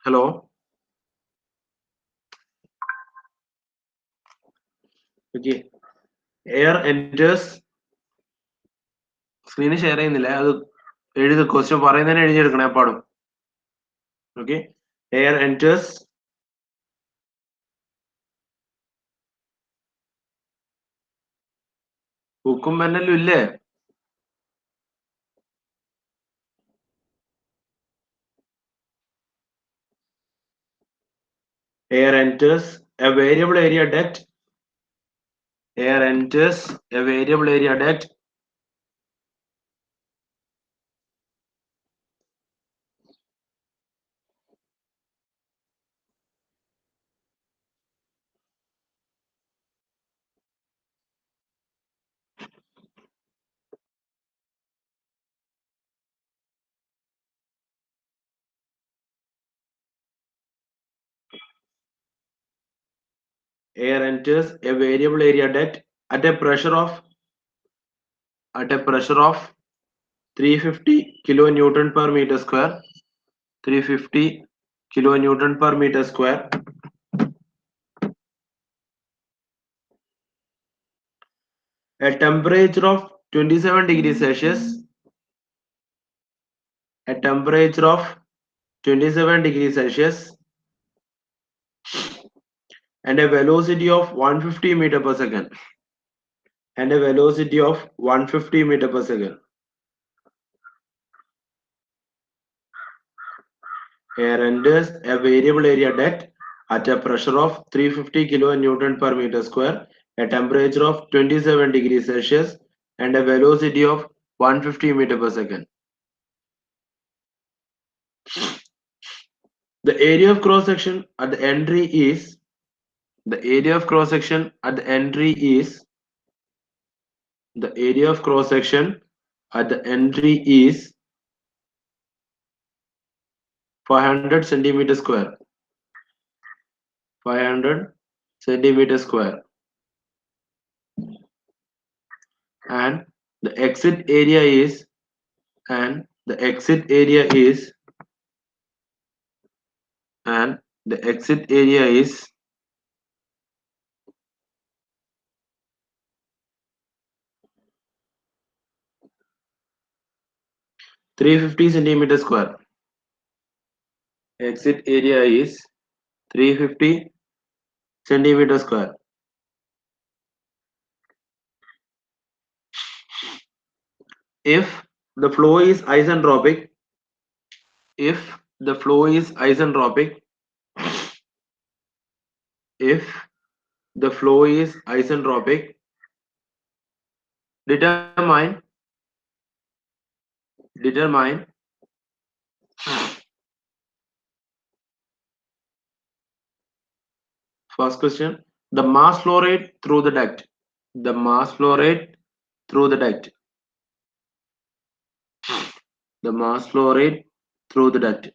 Hello. Okay. Air enters. Screen share ചെയ്യുന്നില്ല. അത് എഴുതി ക്വസ്റ്റ്യൻ പറയുന്നതിന് എഴുതിയെടുക്കണേ പാടും. Okay. Air enters. ബുക്കും പെന്നല്ലും ഇല്ലേ? Air enters a variable area duct. Air enters a variable area duct. Air enters a variable area duct at a pressure of 350 kilonewton per meter square. 350 kilonewton per meter square. A temperature of 27 degrees Celsius. A temperature of 27 degrees Celsius. And a velocity of 150 meter per second. And a velocity of 150 meter per second. Air enters a variable area duct at a pressure of 350 kilonewton per meter square, a temperature of 27 degrees Celsius, and a velocity of 150 meter per second. The area of cross section at the entry is the area of cross section at the entry is the area of cross section at the entry is 500 centimeter square. 500 centimeter square. And the exit area is and the exit area is 350 centimeter square. Exit area is 350 centimeter square. If the flow is isentropic, if the flow is isentropic, if the flow is isentropic, determine first question, the mass flow rate through the duct. The mass flow rate through the duct. The mass flow rate through the duct.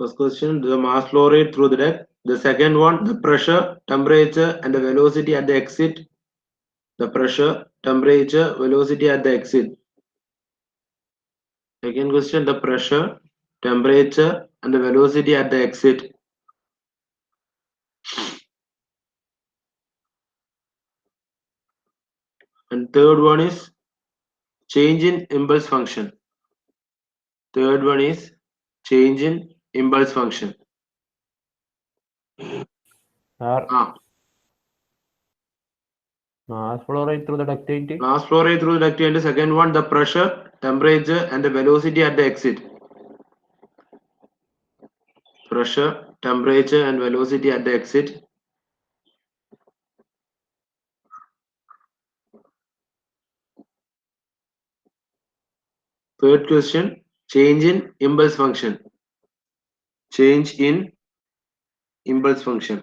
First question, the mass flow rate through the duct. The second one, the pressure, temperature, and the velocity at the exit. The pressure, temperature, velocity at the exit. Second question, the pressure, temperature, and the velocity at the exit. And third one is change in impulse function. Third one is change in impulse function. Sir, Mass flow rate through the ductility. Mass flow rate through the ductility. Second one, the pressure, temperature, and the velocity at the exit. Pressure, temperature, and velocity at the exit. Third question, change in impulse function. Change in impulse function.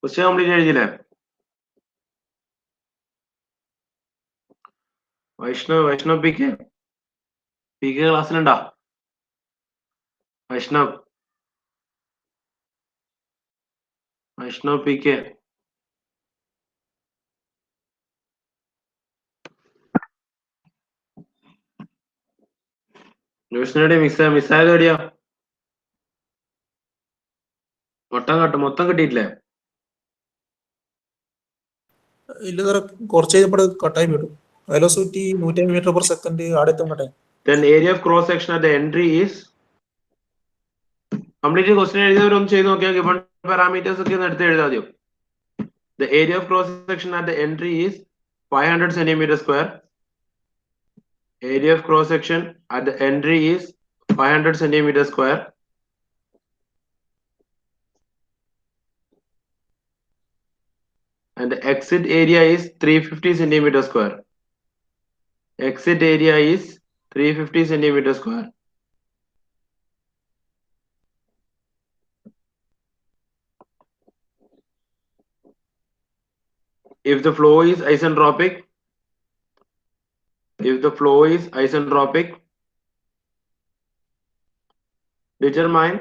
Question complete എഴുതിയില്ലേ? Vaishnav P K ക്ലാസ്സിലുണ്ടാ? Vaishnav P K ന്യൂസിനോടെ മിസ്സായത് എവിടെയാ? മൊത്തം കിട്ടിയിട്ടില്ലേ? ഇല്ല സാറേ, കുറച്ച് കഴിഞ്ഞപ്പോൾ കട്ടായി വിടും. വെലോസിറ്റി 150 മീറ്റർ/സെക്കൻഡ് ആടെത്തും കട്ടായി. Then area of cross section at the entry is complete question എഴുതിയവരൊന്നും ചെയ്ത് നോക്കിയാൽ given parameters ഒക്കെ ഒന്ന് എടുത്ത് എഴുതാം ആദ്യം. The area of cross section at the entry is 500 centimeter square. Area of cross section at the entry is 500 centimeter square. And the exit area is 350 centimeter square. Exit area is 350 centimeter square. If the flow is isentropic, determine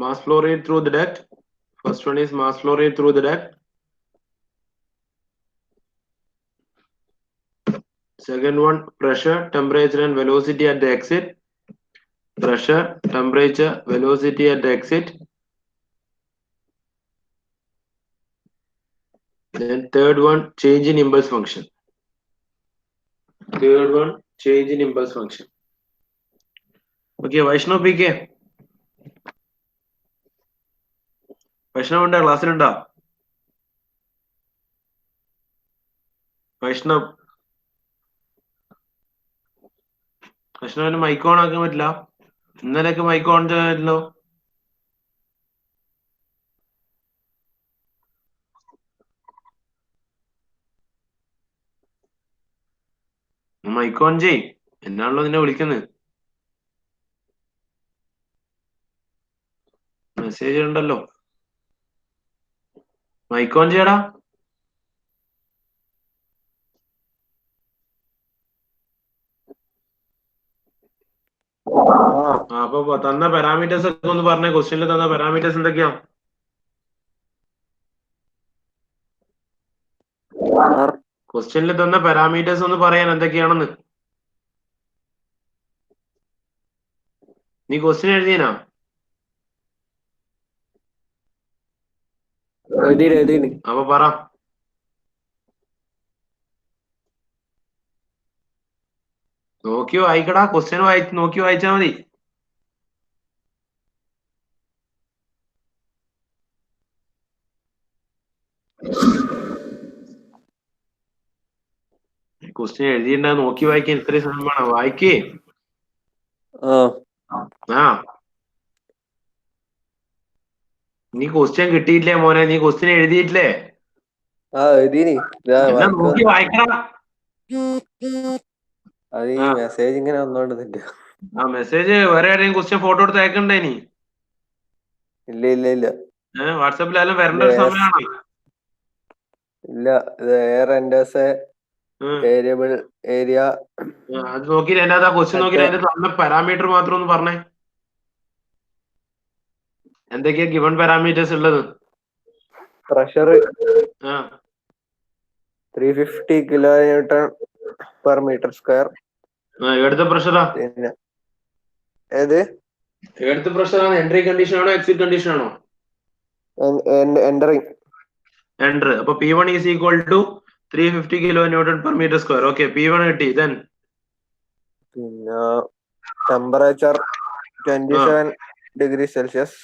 mass flow rate through the duct. First one is mass flow rate through the duct. Second one, pressure, temperature, and velocity at the exit. Pressure, temperature, velocity at the exit. Then third one, change in impulse function. Okay, Vaishnav PK. Vaishnav ഉണ്ടാ ക്ലാസ്സിലുണ്ടാ? വൈഷ്ണവിന് mic on ആക്കാൻ പറ്റില്ല. ഇന്നലെയൊക്കെ mic on ചെയ്തല്ലോ. Mic on ചെയ്, എന്നാണല്ലോ നിന്നെ വിളിക്കുന്നത്. Message ഉണ്ടല്ലോ, മൈക്ക് ഓൺ ചെയ്യടാ. അപ്പൊ തന്ന പാരാമീറ്റേഴ്സ് ഒക്കെ ഒന്ന് പറഞ്ഞേ. ക്വസ്റ്റ്യനിൽ തന്ന പാരാമീറ്റേഴ്സ് എന്തൊക്കെയാ? ക്വസ്റ്റ്യനിൽ തന്ന പാരാമീറ്റേഴ്സ് ഒന്ന് പറയാൻ എന്തൊക്കെയാണെന്ന്. നീ ക്വസ്റ്റ്യൻ എഴുതിയനാ? അപ്പൊ പറ. നോക്കി വായിക്കടാ, ക്വസ്റ്റ്യൻ നോക്കി വായിച്ചാ മതി. ക്വസ്റ്റ്യൻ എഴുതിയിട്ടുണ്ടാ നോക്കി വായിക്കാൻ ഇത്രയും സമയം വേണം? വായിക്കേ. നീ ക്വസ്റ്റ്യൻ കിട്ടിയില്ലേ മോനെ? നീ ക്വസ്റ്റ്യൻ എഴുതിയിട്ടില്ലേ? നോക്കി വായിക്കടാ. മെസ്സേജ് വേറെ ആരെയും ക്വസ്റ്റ്യൻ ഫോട്ടോ എടുത്ത് അയക്കണ്ടേ? നീ ഇല്ല. വാട്സാപ്പിലെല്ലാം വരേണ്ട ഒരു സമയമാണോ? ഇല്ല, ഇത് എയർ എൻഡേഴ്സ് വേരിയബിൾ ഏരിയ. അത് നോക്കി അതിനകത്ത് ആ ക്വസ്റ്റ്യൻ നോക്കി അതിന്റെ തന്ന പാരാമീറ്റർ മാത്രം ഒന്ന് പറഞ്ഞേ. എന്തൊക്കെയാ ഗിവൺ പാരാമീറ്റേഴ്സ് ഉള്ളത്? Pressure 350 kN per meter square. എടുത്ത പ്രഷറാ? പിന്നെ ഏത് എടുത്ത പ്രഷറാണ്? എൻട്രി കണ്ടീഷൻ ആണോ എക്സിറ്റ് കണ്ടീഷൻ ആണോ? എൻറ്ററിങ്. എൻട്രി. അപ്പൊ P1 is equal to 350 kN per meter square. Okay, P1 കിട്ടി. ദെൻ പിന്നെ temperature 27 degree Celsius.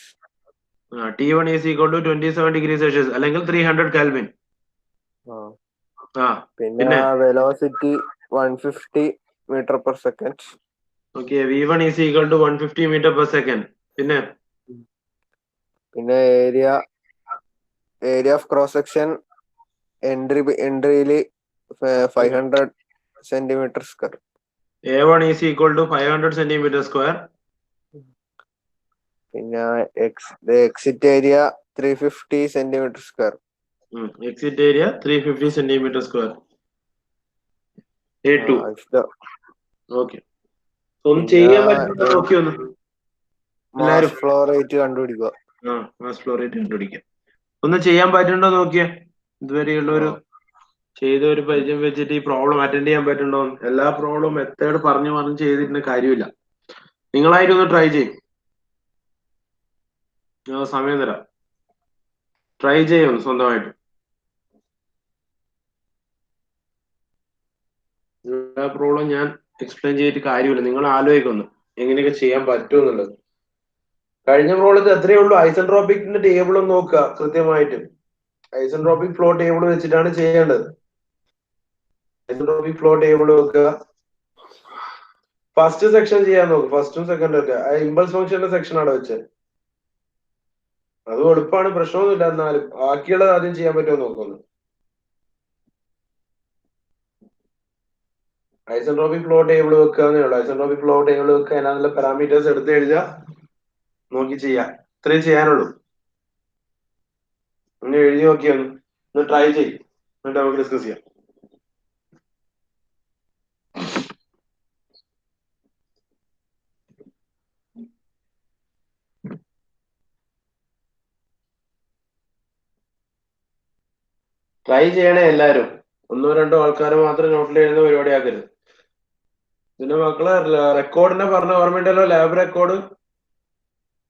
T1 is equal to 27 degree Celsius അല്ലെങ്കിൽ 300 Kelvin. പിന്നെ velocity 150 metre per second. Okay, V1 is equal to 150 metre per second. പിന്നെ area of cross section എൻട്രിയില് 500 centimetre square. A1 is equal to 500 centimetre square. പിന്നെ exit area 350 centimetre square. Exit area 350 centimetre square. A2. Okay, ഒന്ന് ചെയ്യാൻ പറ്റുന്ന നോക്കി ഒന്ന്. Mass flow rate കണ്ടുപിടിക്കുക. Mass flow rate കണ്ടുപിടിക്കാം. ഒന്ന് ചെയ്യാൻ പറ്റുന്നുണ്ടോ നോക്കിയേ. ഇതുവരെയുള്ള ഒരു ചെയ്ത ഒരു പരിചയം വെച്ചിട്ട് ഈ പ്രോബ്ലം അറ്റൻഡ് ചെയ്യാൻ പറ്റുന്നുണ്ടോ? എല്ലാ പ്രോബ്ലം മെത്തേഡ് പറഞ്ഞു ചെയ്തിട്ട് കാര്യമില്ല. നിങ്ങളായിട്ടൊന്ന് ട്രൈ ചെയ്യും. സമയം തരാം, ട്രൈ ചെയ്യും സ്വന്തമായിട്ട്. എല്ലാ പ്രോബ്ലം ഞാൻ എക്സ്പ്ലെയിൻ ചെയ്തിട്ട് കാര്യമില്ല. നിങ്ങൾ ആലോചിക്കുന്നു എങ്ങനെയൊക്കെ ചെയ്യാൻ പറ്റുമെന്നുള്ളത്. കഴിഞ്ഞ പ്രോബ്ലത്തിൽ എത്രയേ ഉള്ളൂ, ഐസെൻട്രോപിക്കിന്റെ ടേബിൾ ഒന്ന് നോക്കുക കൃത്യമായിട്ട്. ഐസെൻട്രോപിക് ഫ്ലോ ടേബിൾ വെച്ചിട്ടാണ് ചെയ്യേണ്ടത്. ഐസെൻട്രോപിക് ഫ്ലോ ടേബിൾ വെക്കുക. ഫസ്റ്റ് സെക്ഷൻ ചെയ്യാൻ നോക്കും, ഫസ്റ്റും സെക്കൻഡും ഒക്കെ. ഇമ്പൾസ് ഫംഗ്ഷന്റെ സെക്ഷൻ ആണ് വെച്ചത്. അത് എളുപ്പമാണ്, പ്രശ്നമൊന്നുമില്ല. എന്നാലും ബാക്കിയുള്ളത് ആദ്യം ചെയ്യാൻ പറ്റുമോ നോക്കുന്നു. ഐസെൻട്രോപിക് ഫ്ലോ ടേബിൾ വെക്കുകയെന്നേ ഉള്ളൂ. ഐസെൻട്രോപിക് ഫ്ലോ ടേബിൾ വെക്കുക, അതിനുള്ള പാരാമീറ്റേഴ്സ് എടുത്ത് എഴുതുക, നോക്കി ചെയ്യാം. ഇത്രയും ചെയ്യാനുള്ളൂ. ഒന്ന് എഴുതി നോക്കിയൊന്ന് ട്രൈ ചെയ്യും, എന്നിട്ട് നമുക്ക് ഡിസ്കസ് ചെയ്യാം. ട്രൈ ചെയ്യണേ എല്ലാരും. ഒന്നോ രണ്ടോ ആൾക്കാർ മാത്രം നോട്ടിൽ എഴുതുന്ന പരിപാടി ആക്കരുത്. പിന്നെ മക്കളെ റെക്കോർഡിനെ പറഞ്ഞ ഓർമ്മയുണ്ടല്ലോ, ലാബ് റെക്കോർഡ്.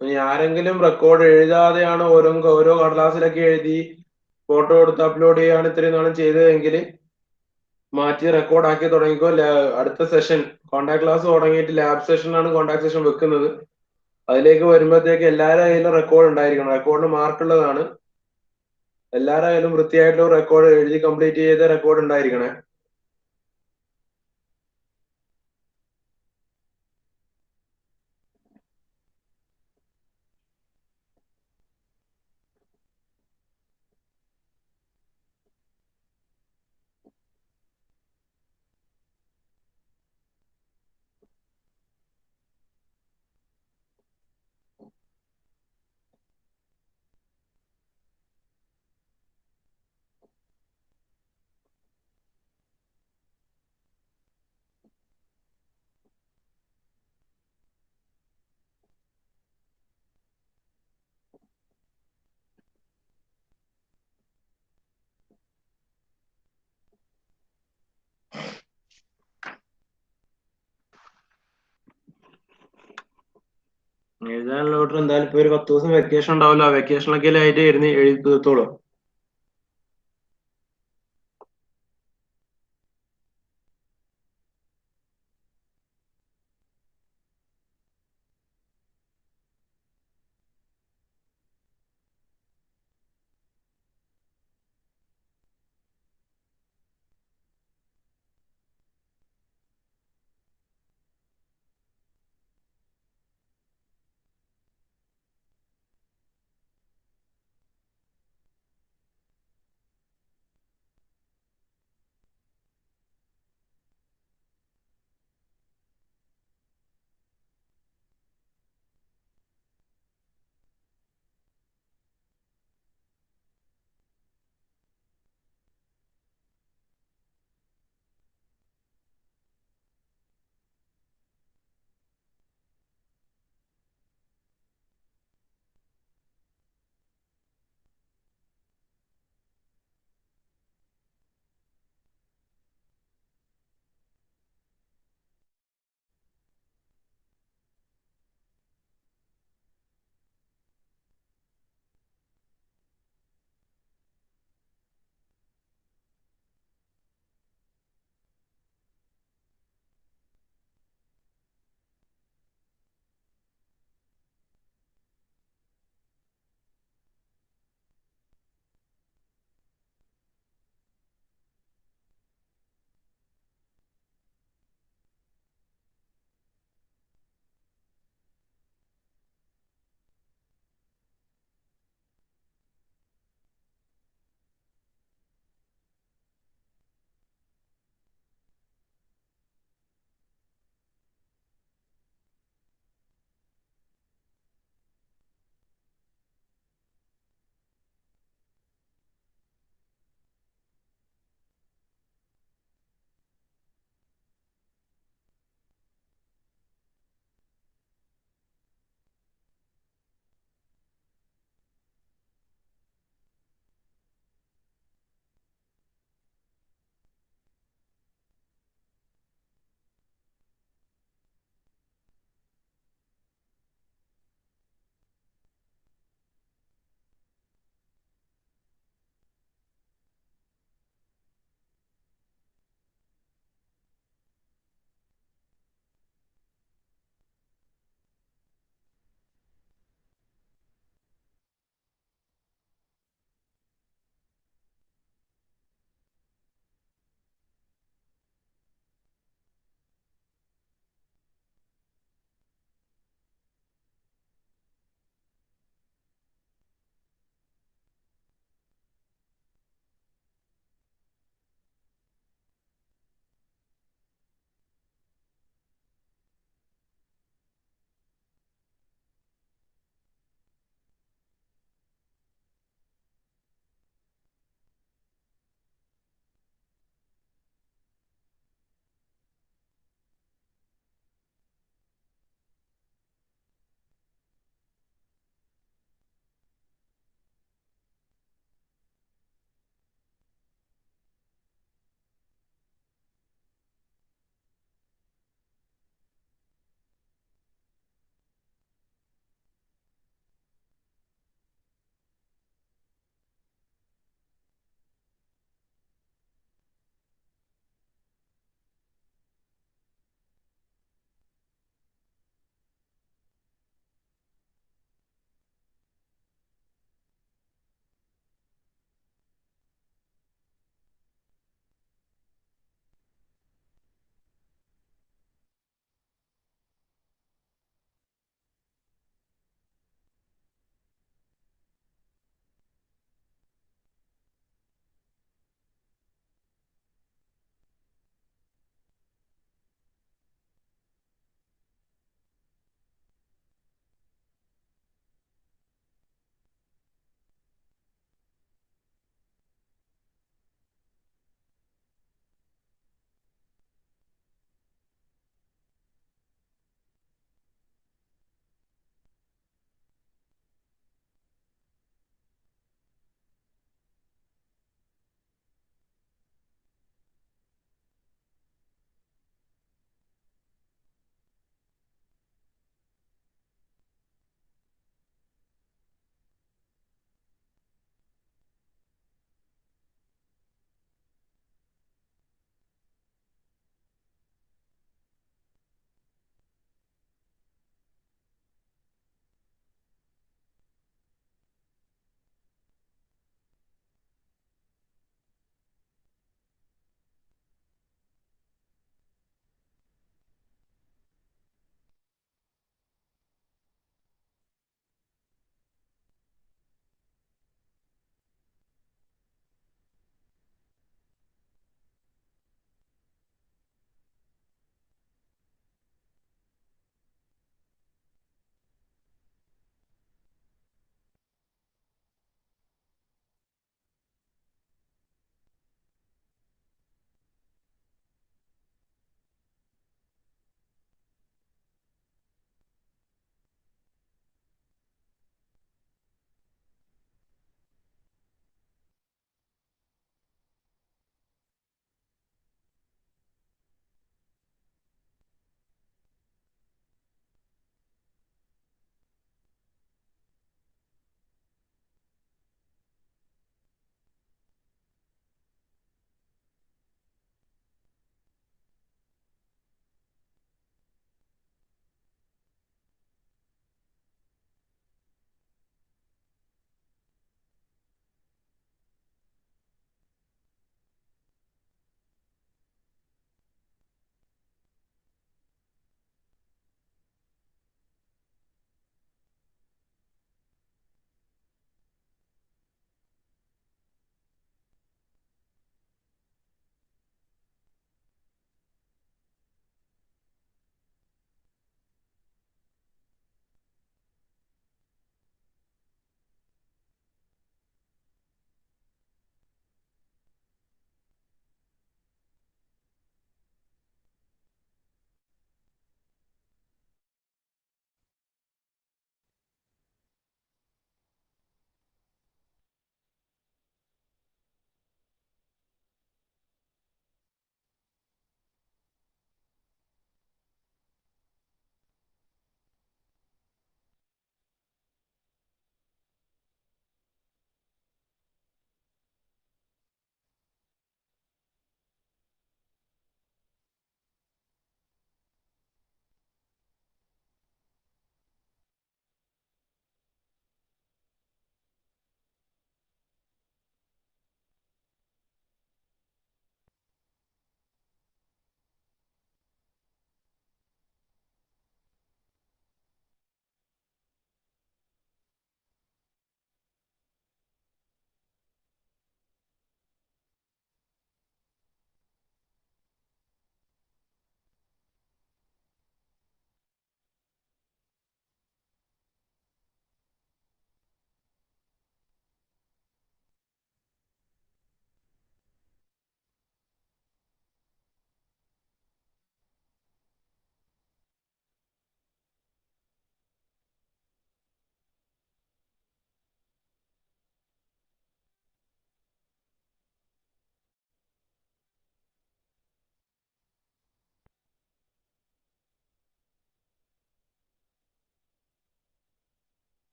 ഇനി ആരെങ്കിലും റെക്കോർഡ് എഴുതാതെയാണ് ഓരോ കടലാസിലൊക്കെ എഴുതി ഫോട്ടോ എടുത്ത് അപ്ലോഡ് ചെയ്യാണ് ഇത്രയും നാളും ചെയ്തതെങ്കിൽ മാറ്റി റെക്കോർഡ് ആക്കി തുടങ്ങിക്കോ. അടുത്ത സെഷൻ കോണ്ടാക്ട് ക്ലാസ് തുടങ്ങിയിട്ട് ലാബ് സെഷനാണ് കോണ്ടാക്ട് സെഷൻ വെക്കുന്നത്. അതിലേക്ക് വരുമ്പോഴത്തേക്ക് എല്ലാവരുടെ കയ്യിലും റെക്കോർഡ് ഉണ്ടായിരിക്കണം. റെക്കോർഡിന് മാർക്കുള്ളതാണ്. എല്ലാവരുടെ കയ്യിലും വൃത്തിയായിട്ടുള്ള റെക്കോർഡ് എഴുതി കംപ്ലീറ്റ് ചെയ്ത റെക്കോർഡ് ഉണ്ടായിരിക്കണേ. എഴുതാനുള്ള ഓർഡർ എന്തായാലും ഇപ്പൊ ഒരു 10 ദിവസം വെക്കേഷൻ ഉണ്ടാവല്ലോ. ആ വെക്കേഷനൊക്കെ ആയിട്ട് എഴുതി തീർത്തോളൂ.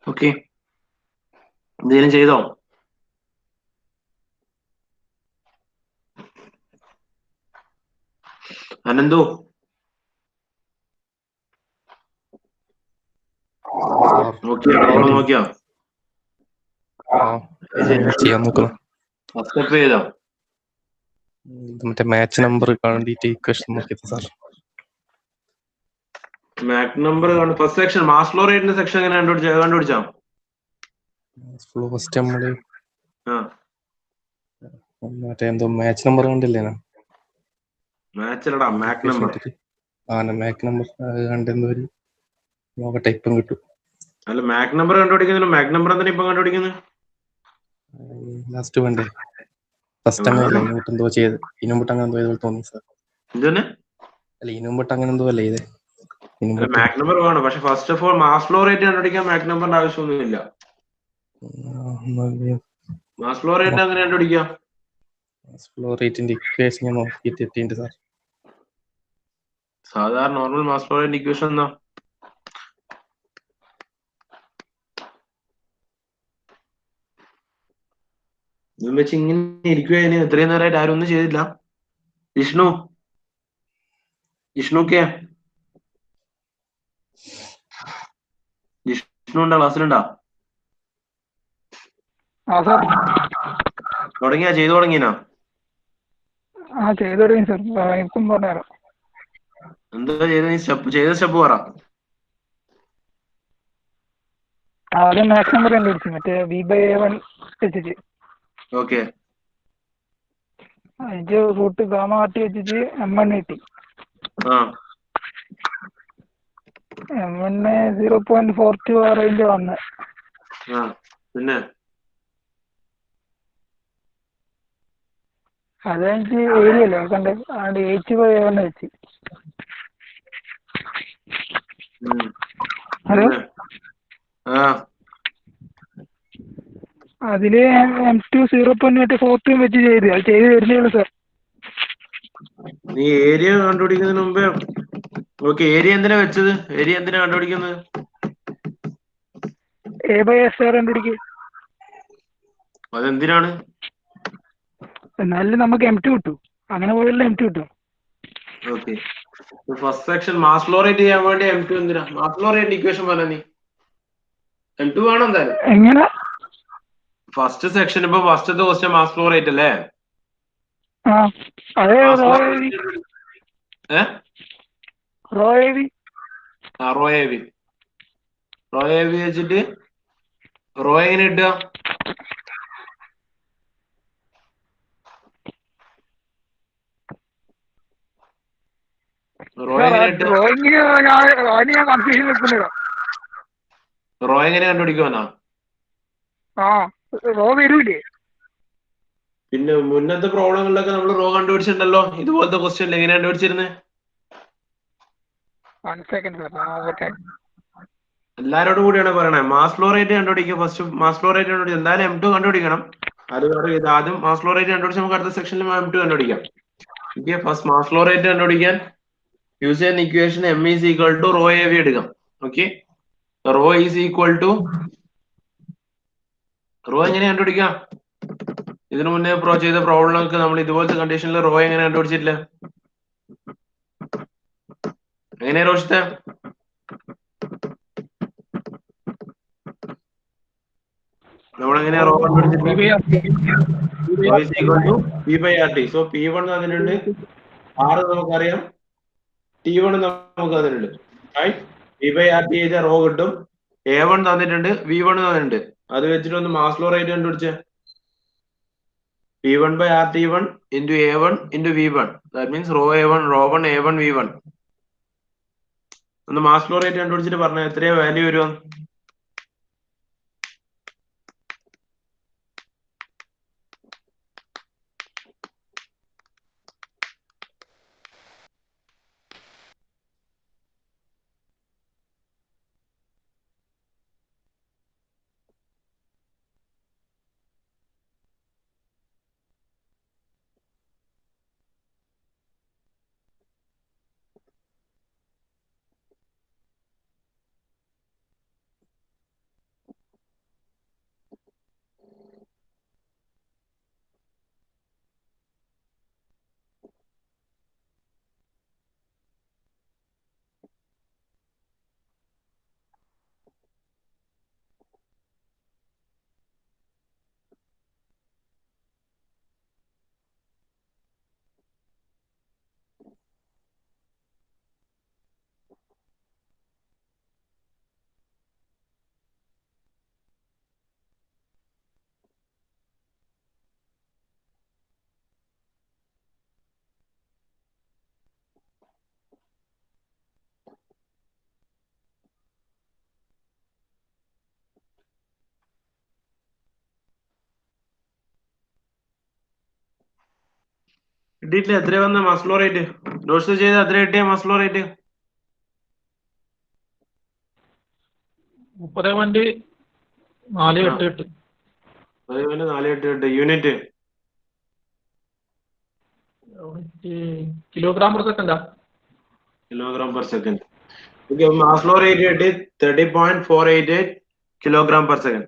ഓക്കെ, എന്തെങ്കിലും ചെയ്തോ? അനന്തു നോക്കിയോ? പ്രോബ്ലം നോക്കിയോ? ചെയ്യാൻ നോക്കുന്നു. അക്സെപ്റ്റ് ചെയ്തോ? മറ്റേ മാച്ച് നമ്പർ കണ്ടിട്ട് ഇക്വേഷൻ നോക്കിയത് sir. Mach number first section mass flow റേറ്റിന്റെ സെക്ഷൻ എങ്ങനെ കണ്ടുപിടിച്ചോ? ഫസ്റ്റ് നമ്മള് ആ മറ്റേ എന്തോ മാച്ച് നമ്പർ കണ്ടില്ലേ? മാച്ചിലടാ മാക് നമ്പർ. മാച്ച് നമ്പർ കണ്ടെന്തോ ഒരു നോക്കട്ടെ ഇപ്പം കിട്ടും. അല്ല മാക് നമ്പർ കണ്ടുപിടിക്കുന്നില്ല. മാക് നമ്പർ എന്തിനാ ഇപ്പൊ കണ്ടുപിടിക്കുന്നത്? ലാസ്റ്റ് വേണ്ടേ? ഫസ്റ്റ് അങ്ങനെ ഇനുമുട്ട് എന്തോ ചെയ്ത് ഇനുമുട്ട് അങ്ങനെ എന്തോ ചെയ്തോ തോന്നി സാർ. എന്താണ്? അല്ല ഇനുമുട്ട് അങ്ങനെ എന്തോ അല്ലേ ഇത്? മാക് നമ്പർ വേണം, പക്ഷെ first of all mass flow rate കണ്ടുപിടിക്കാൻ മാക് നമ്പറിന്റെ ആവശ്യമൊന്നുമില്ല. മാസ് ഫ്ലോ റേറ്റ് അങ്ങനെ കണ്ടുപിടിക്കാം. ഫ്ലോ റേറ്റിന്റെ ഇക്വേഷൻ ഞാൻ നോക്കിയിട്ട് എത്തിയിട്ടുണ്ട് സാർ. സാധാരണ normal mass flow rate equation എന്താ? ഇതും വെച്ച് ഇങ്ങനെ ഇരിക്കുകയാണ്. ഇത്രയും നേരമായിട്ട് ആരും ഒന്നും ചെയ്തില്ല. വിഷ്ണുക്കെ വിഷ്ണു ഉണ്ടോ? ക്ലാസ്സിലുണ്ടോ? തുടങ്ങിയാ? ചെയ്തു തുടങ്ങിനാ? ചെയ്തു തുടങ്ങി സാർ. എനിക്കും പറഞ്ഞുതരാം. എന്താ ചെയ്ത സ്റ്റെപ്പ് പറ. ആദ്യം മാക്സ് നമ്പർ കണ്ടുപിടിച്ചു, മറ്റേ V/A1 വെച്ചിട്ട്. ഓക്കെ, അതിന്റെ റൂട്ട് ഗാമ ആർട്ടി വെച്ചിട്ട് M1 കിട്ടി. M1 0.42 റേഞ്ച് വന്ന്. പിന്നെ അത് എനിക്ക് ഏരിയ അല്ലേ കണ്ടേ, അതുകൊണ്ട് H/A1 വെച്ച്. ഹലോ, അതില് M2 0.42 വെച്ച് ചെയ്ത് വരുന്നേ ഉള്ളൂ സാർ. നീ ഏരിയ കണ്ടുപിടിക്കുന്നതിന് മുമ്പേ ഓക്കെ, ഏരിയ എന്തിനാ വെച്ചത്? ഏരിയ എന്തിനാ കണ്ടുപിടിക്കുന്നത്? A/S കണ്ടുപിടിക്കുക. അതെന്തിനാണ്? എന്നാലും നമുക്ക് M2 കിട്ടും. അങ്ങനെ പോയല്ലേ M2 കിട്ടും. Okay, first section mass flow rate ചെയ്യാൻ വേണ്ടി M2 എന്തിനാ? മാസ് ഫ്ലോ റേറ്റ് ഇക്വേഷൻ പറഞ്ഞ നീ M2 വേണം എന്തായാലും. എങ്ങനെ? ഫസ്റ്റ് സെക്ഷൻ ഇപ്പൊ ഫസ്റ്റത്തെ ക്വസ്റ്റ്യൻ മാസ് ഫ്ലോ റേറ്റ് അല്ലേ? അതെ, റോ എ വി വെച്ചിട്ട് റോ എങ്ങനെ ഇട്ടുക? റോ എങ്ങനെ കണ്ടുപിടിക്കുവാനാ? റോ വരൂലേ? പിന്നെ മുന്നത്തെ പ്രോബ്ലങ്ങളിലൊക്കെ നമ്മൾ റോ കണ്ടുപിടിച്ചിട്ടുണ്ടല്ലോ. ഇതുപോലത്തെ ക്വസ്റ്റ്യൻ എങ്ങനെ കണ്ടുപിടിച്ചിരുന്നത്? എല്ലാരോടും കൂടിയാണ് പറയണേ. മാസ് ഫ്ലോ റേറ്റ് കണ്ടുപിടിക്കുക. ഫസ്റ്റ് മാസ് ഫ്ലോ റേറ്റ് കണ്ടുപിടിക്കുക. എന്തായാലും M2 കണ്ടുപിടിക്കണം. അത് ഇത് ആദ്യം മാസ് ഫ്ലോ റേറ്റ് കണ്ടുപിടിച്ച് നമുക്ക് അടുത്ത സെക്ഷനിൽ M2 കണ്ടുപിടിക്കാം. Okay, first mass flow rate കണ്ടുപിടിക്കാൻ യൂസ് ചെയ്യുന്ന equation M is equal to rho A V എടുക്കാം. Okay, rho is equal to rho എങ്ങനെ കണ്ടുപിടിക്കാം? ഇതിനു മുന്നേ ചെയ്ത പ്രോബ്ലമൊക്കെ നമ്മൾ ഇതുപോലത്തെ കണ്ടീഷനിൽ റോ എങ്ങനെ കണ്ടുപിടിച്ചിട്ടില്ല? എങ്ങനെയാ റോഷിത്തെ? നമ്മളെങ്ങനെയാ റോ കണ്ടുപിടിച്ചിട്ടില്ല? P/RT. സോ P1 അതിനുണ്ട്, R നമുക്കറിയാം, T1 നമുക്ക് അതിനുണ്ട്. P/RT ചെയ്ത റോ കിട്ടും. A1 തന്നിട്ടുണ്ട്, V1 തന്നിട്ടുണ്ട്. അത് വെച്ചിട്ട് ഒന്ന് മാസ് ഫ്ലോ റേറ്റ് കണ്ടുപിടിച്ചേ. P1/RT1 into A1 into V1. That means rho A1, rho 1, A1, V1. ഒന്ന് മാസ് ഫ്ലോ റേറ്റ് കണ്ടുപിടിച്ചിട്ട് പറഞ്ഞ എത്രയാ വാല്യൂ വരുമോ? കിട്ടിയിട്ടില്ല. എത്ര വന്ന മസ്ലോ റേറ്റ്? ഡോസ് ചെയ്ത് എത്ര കിട്ടിയ mass flow rate? 30.488. 488. Unit kilogram per സെക്കൻഡാ? Kilogram per second. Okay, mass flow rate കിട്ടി 30.488 കിലോഗ്രാം പെർ സെക്കൻഡ്.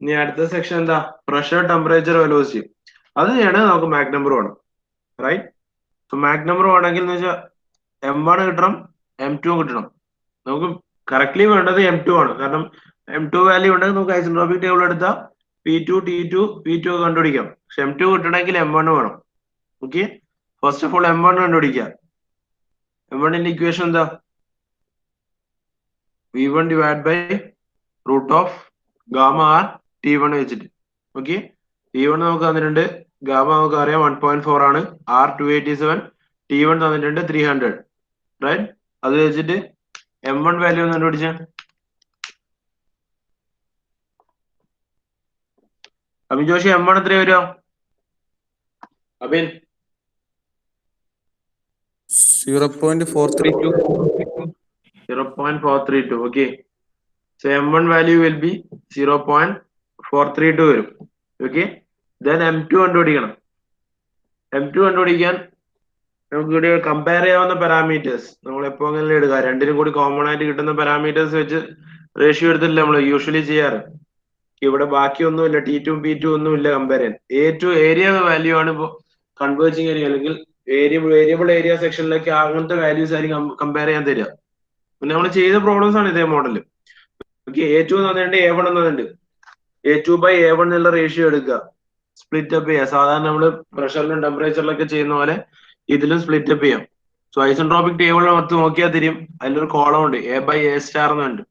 ഇനി അടുത്ത സെക്ഷൻ എന്താ? Pressure, temperature, velocity. അത് ചെയ്യണേ നമുക്ക് മാക് നമ്പർ വേണം, റൈറ്റ്? മാക് നമ്പർ വേണമെങ്കിൽ എന്ന് വെച്ചാൽ M1 കിട്ടണം, M2 കിട്ടണം. നമുക്ക് കറക്റ്റ്ലി വേണ്ടത് M2 ആണ്. കാരണം M2 വാല്യൂ ഉണ്ടെങ്കിൽ നമുക്ക് ഐസെൻട്രോപിക് ടേബിൾ എടുത്താൽ P2, T2, P2 കണ്ടുപിടിക്കാം. പക്ഷെ M2 കിട്ടണമെങ്കിൽ M1 വേണം. Okay, first of all M1 കണ്ടുപിടിക്കാം. M1ന്റെ ഇക്വേഷൻ എന്താ? V1 divide by root of gamma R T1 വെച്ചിട്ട്. ഓക്കെ, T1 നമുക്ക് തന്നിട്ടുണ്ട്, ഗാമ നമുക്ക് അറിയാം 1.4 ആണ്, R 287, T1 തന്നിട്ടുണ്ട് 300, റൈറ്റ്? അത് വെച്ചിട്ട് M1 വാല്യൂ ഒന്ന് കണ്ടുപിടിച്ച. അബിൻ ജോഷി, M1 എത്ര വരിക? Abin 0.432. 0.432. Okay, so M1 value will be 0.432 വരും. ഓക്കെ, then M2 കണ്ടുപിടിക്കണം. M2 കണ്ടുപിടിക്കാൻ നമുക്ക് ഇവിടെ കമ്പയർ ചെയ്യാവുന്ന പാരാമീറ്റേഴ്സ് നമ്മൾ എപ്പോ അങ്ങനെ എടുക്കുക. രണ്ടിനും കൂടി കോമൺ ആയിട്ട് കിട്ടുന്ന പാരാമീറ്റേഴ്സ് വെച്ച് റേഷ്യോ എടുത്തില്ല നമ്മൾ യൂഷ്വലി ചെയ്യാറ്. ഇവിടെ ബാക്കിയൊന്നുമില്ല, T2 P2 ഒന്നും ഇല്ല കമ്പയർ ചെയ്യാൻ. A2 ഏരിയ വാല്യൂ ആണ് ഇപ്പോൾ കൺവേർജിങ് ഏരിയ അല്ലെങ്കിൽ വേരിയബിൾ ഏരിയ സെക്ഷനിലേക്ക് അങ്ങനത്തെ വാല്യൂസ് ആയിരിക്കും കമ്പയർ ചെയ്യാൻ തരിക. പിന്നെ നമ്മൾ ചെയ്ത പ്രോബ്ലംസ് ആണ് ഇതേ മോഡല്. ഓക്കെ, A2 തന്നിട്ടുണ്ട്, A1 തന്നിട്ടുണ്ട്. A2 by A1 എന്നുള്ള റേഷ്യോ എടുക്കുക, സ്പ്ലിറ്റ് അപ്പ് ചെയ്യുക. സാധാരണ നമ്മൾ പ്രഷറിലും ടെമ്പറേച്ചറിലൊക്കെ ചെയ്യുന്ന പോലെ ഇതിലും സ്പ്ലിറ്റ് അപ്പ് ചെയ്യാം. സോ ഐസെൻട്രോപിക് ടേബിൾ മൊത്തം നോക്കിയാൽ തിരിയും, അതിലൊരു കോളം ഉണ്ട്, A by A സ്റ്റാർ എന്നുണ്ട്.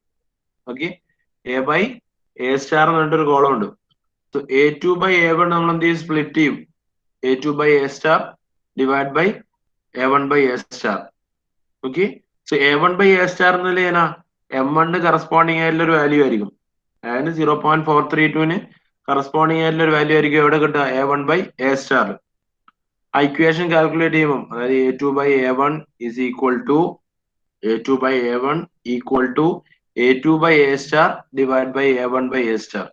Okay, A by A star എന്ന് പറഞ്ഞിട്ട് ഒരു കോളം ഉണ്ട്. സോ A2 by A1 നമ്മൾ എന്ത് ചെയ്യും? സ്പ്ലിറ്റ് ചെയ്യും. A2 by A star divide by A1 by A star. Okay, so A1 by A star എന്നല്ലേ ഞാനാ M1 കറസ്പോണ്ടിങ് ആയിട്ടുള്ള ഒരു വാല്യൂ ആയിരിക്കും. അതായത് 0.432 കറസ്പോണ്ടിങ് ആയിട്ടുള്ള ഒരു വാല്യൂ ആയിരിക്കും എവിടെ കിട്ടുക? A1 by A star. Equation calculate ചെയ്യുമ്പോൾ അതായത് A2 by A1 is equal to A2 by A1 equal to A2 by A star divide by A1 by A star.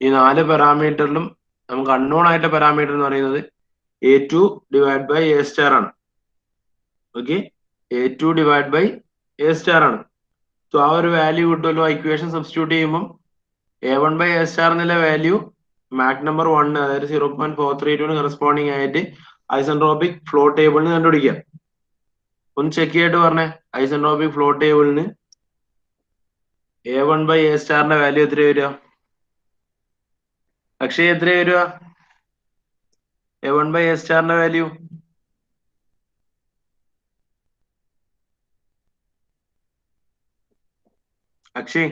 ഈ 4 പാരാമീറ്ററിലും നമുക്ക് അൺനോൺ ആയിട്ടുള്ള പാരാമീറ്റർ എന്ന് പറയുന്നത് A2 divide by A star ആണ്. Okay, A2 divide by A star ആണ്. So ആ ഒരു value കിട്ടുമല്ലോ ഇക്വേഷൻ സബ്സ്റ്റിറ്റ്യൂട്ട് ചെയ്യുമ്പോൾ. A1 by A സ്റ്റാർ എന്നുള്ള വാല്യൂ മാക് നമ്പർ 1 അതായത് 0.432 കറസ്പോണ്ടിങ് ആയിട്ട് ഐസെൻട്രോപിക് ഫ്ലോ ടേബിളിന് കണ്ടുപിടിക്കാം. ഒന്ന് ചെക്ക് ചെയ്തിട്ട് പറഞ്ഞേ, ഐസെൻട്രോപിക് ഫ്ലോ ടേബിളിന് A1 by A സ്റ്റാറിന്റെ വാല്യൂ എത്ര വരിക? അക്ഷയ് എത്ര വരിക A1 by A സ്റ്റാറിന്റെ value? Akshay,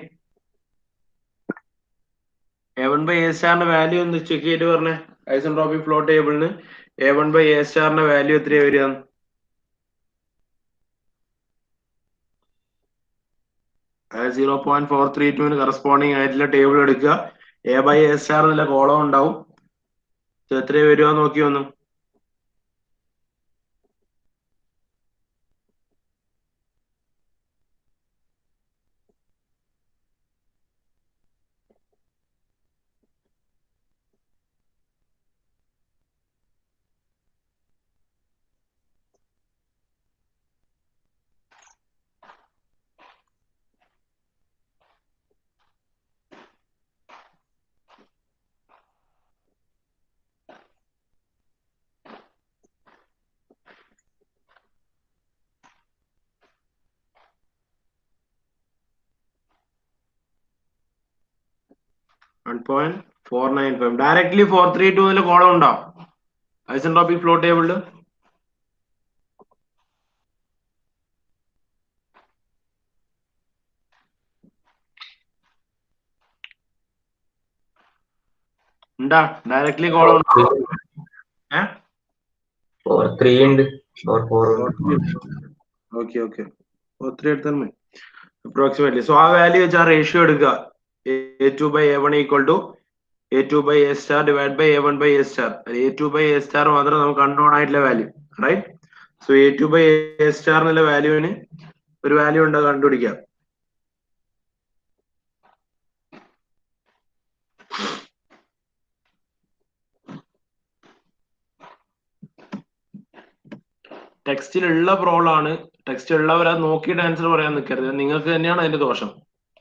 A1 by A സ്റ്റാറിന്റെ വാല്യൂ ഒന്ന് ചെക്ക് ചെയ്തിട്ട് പറഞ്ഞേ, ഐസെൻട്രോപിക് ഫ്ലോ ടേബിളിന് A1 by A സ്റ്റാറിന്റെ വാല്യൂ എത്രയാ വരിക? 0.432 കറസ്പോണ്ടിങ് ആയിട്ടുള്ള ടേബിൾ എടുക്കുക, A by A സ്റ്റാർ എന്നുള്ള കോളം ഉണ്ടാവും. എത്ര വരുക നോക്കി വന്നു. .495 ഡയറക്ട്ലി 432 കോളം ഉണ്ടോ ഐസെൻട്രോപിക് ഫ്ലോ ടേബിളിൽ? ഉണ്ടാ ഡയറക്ട്ലി കോളം ഉണ്ടോ? 4.3 ഉണ്ട്. 4.4 ഓക്കെ ഓക്കെ 4.3 എടുത്താൽ മതി അപ്രോക്സിമേറ്റ്ലി. സോ ആ വാല്യൂ വെച്ച് ആ റേഷ്യോ എടുക്കുക, A2 by A1 equal to A2 by A star divide by A1 by A star. A2 by A star മാത്രം നമുക്ക് അൺനോൺ ആയിട്ടുള്ള value. Right? So A2 by A star എന്നുള്ള വാല്യൂവിന് ഒരു value ഉണ്ടോ കണ്ടുപിടിക്കാം. ടെക്സ്റ്റിലുള്ള പ്രോബ്ലം ആണ്. ടെക്സ്റ്റ് ഉള്ളവർ അത് നോക്കിയിട്ട് ആൻസർ പറയാൻ നിൽക്കരുത്. നിങ്ങൾക്ക് തന്നെയാണ് അതിന്റെ ദോഷം.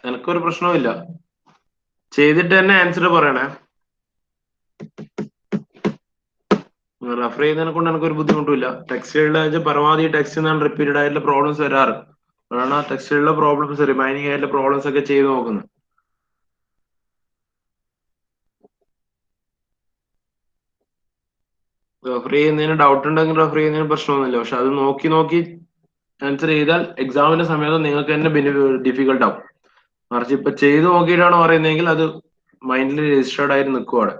എനിക്കൊരു പ്രശ്നവും ചെയ്തിട്ട് തന്നെ ആൻസർ പറയണേ. റെഫർ ചെയ്യുന്നതിനെ കൊണ്ട് എനിക്കൊരു ബുദ്ധിമുട്ടില്ല. ടെക്സ്റ്റിലുള്ള പരമാവധി ടെക്സ്റ്റ് നിന്നാണ് റിപ്പീറ്റഡ് ആയിട്ടുള്ള പ്രോബ്ലംസ് വരാറ്. അതാണ് ആ ടെക്സ്റ്റിലുള്ള പ്രോബ്ലംസ് റിമൈനിങ് ആയിട്ടുള്ള പ്രോബ്ലംസ് ഒക്കെ ചെയ്ത് നോക്കുന്നത്. റെഫർ ചെയ്യുന്നതിന് ഡൗട്ട് ഉണ്ടെങ്കിൽ റെഫർ ചെയ്യുന്നതിന് പ്രശ്നമൊന്നുമില്ല. പക്ഷെ അത് നോക്കി ആൻസർ ചെയ്താൽ എക്സാമിന്റെ സമയത്ത് നിങ്ങൾക്ക് തന്നെ ഡിഫിക്കൽട്ട് ആവും. മറിച്ച് ഇപ്പൊ ചെയ്ത് നോക്കിയിട്ടാണ് പറയുന്നതെങ്കിൽ അത് മൈൻഡിൽ രജിസ്റ്റേർഡ് ആയിട്ട് നിൽക്കുവാണ്.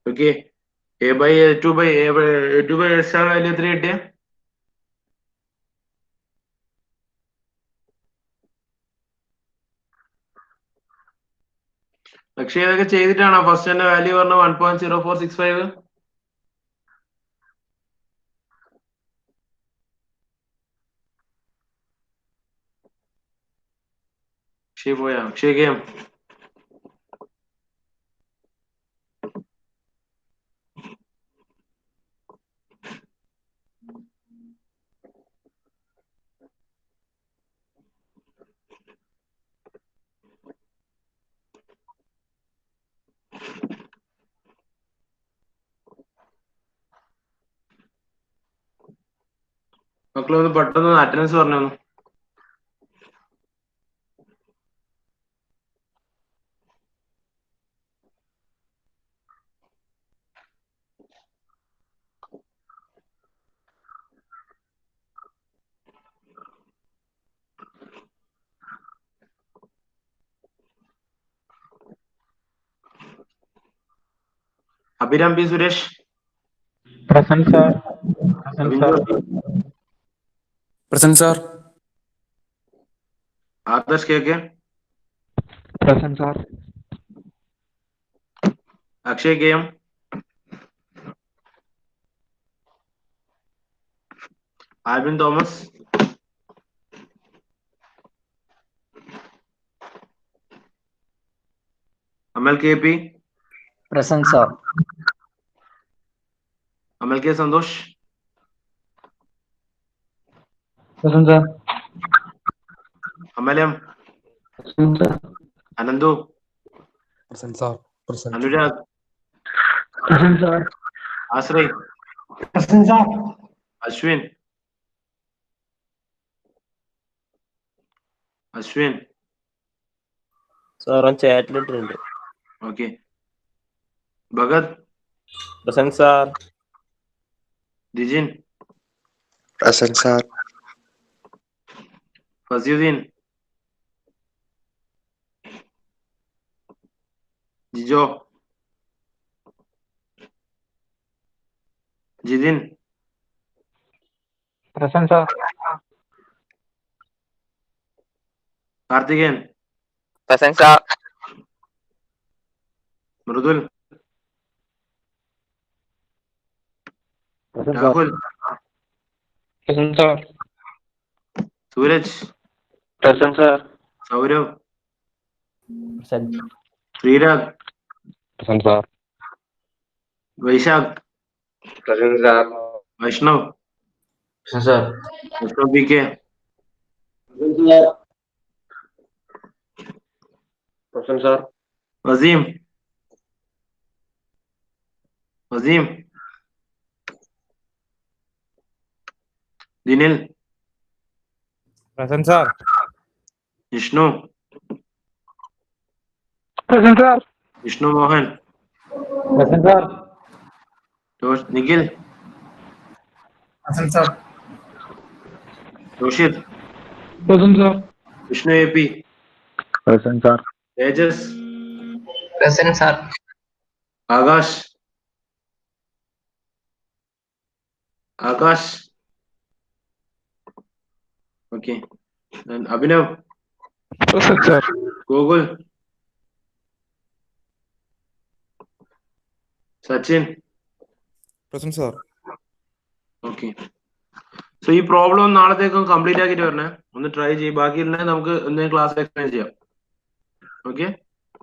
Okay, A2 by A star value എത്ര കിട്ടിയ? പക്ഷെ ഇതൊക്കെ ചെയ്തിട്ടാണോ ഫസ്റ്റ് തന്നെ വാല്യൂ പറഞ്ഞ 1.0465? അക്ഷയ് പോയാ? അക്ഷയ്ക്ക് മക്കളൊന്ന് പെട്ടെന്ന് അറ്റൻഡൻസ് പറഞ്ഞു. Abhiram P Suresh, Present, sir. Present, Abhin sir. George, Present, sir. Adarsh K K, Present, sir. Akshay K M, Alvin Thomas, Amal K P, Present, sir. Amal K Santhosh, Present, sir. Amalam, Present, sir. Ananthu, Present, sir. Present. Anurag, Present, sir. Ashray, Present, sir. Ashwin, sir ചാറ്റിലിട്ടുണ്ട്. Okay. Bhagath, present sir. Dijin, Present, sir. Fasiuddin, Jijo, Jithin, Present, sir. Karthikeyan, present sir. Mridul, Present, sir. Rahul, Present, sir. Sooraj, Present, sir. Sourav, Present. Sreerag, Present, sir. Vaisakh, Present, sir. Vaishnav, Present, sir. Vaishnav P K, Present, sir. Waseem, Dinil, Present, sir. Vishnu, Present, sir. Vishnu Mohan, Present, sir. Nikhil, Present, sir. Roshith, Present, sir. Vishnu A P, Present, sir. Thejas, Present, sir. Akash, okay. Abhinav, Present, sir. Gokul, Sachin. Present, sir. Okay. So ഈ problem നാളത്തേക്കും complete ആക്കിയിട്ട് വരണേ. ഒന്ന് try ചെയ്യും. ബാക്കിയുള്ള നമുക്ക് എന്തെങ്കിലും class explain ചെയ്യാം. ഓക്കെ.